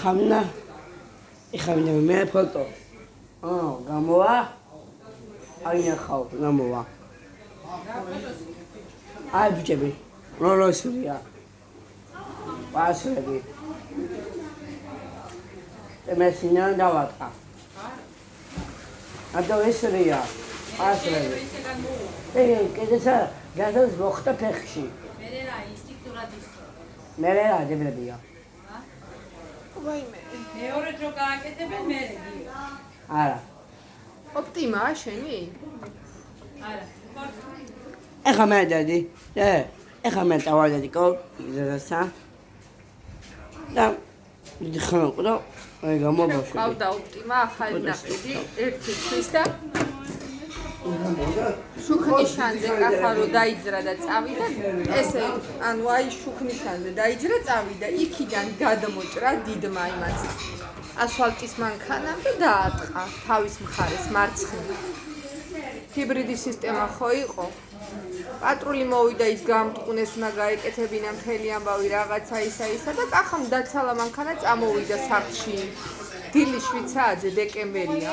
ეხამნა მე ფოტო. გამოვა. აი ნახავ, გამოვა. აი ბიჭები, როლოსია. პასები. მესინა დავატყა. აბა ესრია. პასები. კიდეცა გადას მოხდა ფეხში. მე რა ინსტინქტურად ისო. მე რა დებლებია. ვაიმე. მეორე დრო გააკეთებენ მე რეგი. არა. ოპტიმაა შენი? არა. ეხა მე დადი. ეხა მე დავადდი კოპიზასა. და დიხანყო აი გამობაშე. ყავდა ოპტიმა ახალი ნაყიდი ერთი თვის და შუქნიშანზე კახარო დაიძრა და წავიდა ესე ანუ აი შუქნიშანზე დაიძრა წავიდა იქიდან გადმოჭრა დიდმა იმას ასფალტის მანქანამ და დაატყა თავის მხარეს მარცხნივ ჰიბრიდი სისტემა ხო იყო პატრული მოვიდა ის გამტყუნეს უნდა გაეკეთებინა მთელი ამბავი რაღაცა ისა და კახამ დაცალა მანქანა წამოვიდა სახლში დილის შვიცაძე დეკემბერია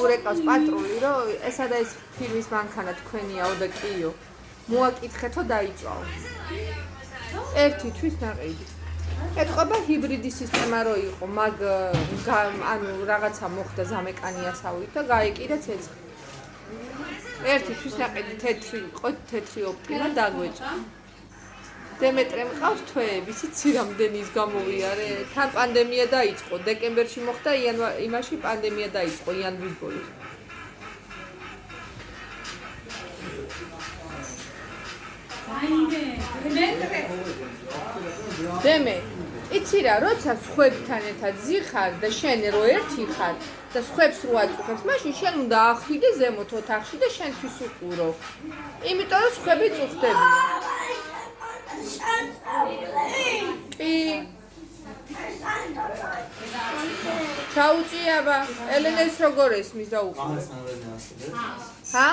ურეკავს პატრული რომ ესა და ეს ფილმის მანქანა თქვენიაო და კიო მოაკითხეთო დაიწვაო ერთი თვის ნაყიდი ეთყობა ჰიბრიდი სისტემა რო იყო მაგ ანუ რაღაცა მოხდა ზამეკანიასავით და გაეკიდა ცეცხლი ერთი თვის ნაყიდი თეთრი იყო თეთრი ოპტიმა დაგვეწვა დემეტრე მყავს თვეები სიცი რამდენი ის გამოვიარე თან პანდემია დაიწყო დეკემბერში მოხდა იმაში პანდემია დაიწყო იანვრის ბოლოს დემე იცი რა როცა სხვებთან ერთად ზიხარ და შენ რო ერთი ხარ და სხვებს რო აწუხებს მაშინ შენ უნდა ახვიდე ზემოთ ოთახში და შენთვის უყურო იმიტომ რომ სხვები წუხდებიან კი ჩაუჭიაბა ელენეს როგორ ესმის და უყურებს ჰა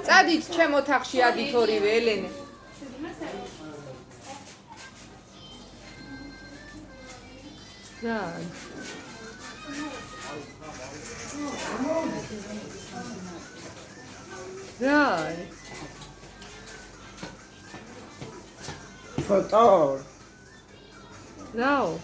წადით ჩემ ოთახში ადით ორივე ელენე Right. Foto. No.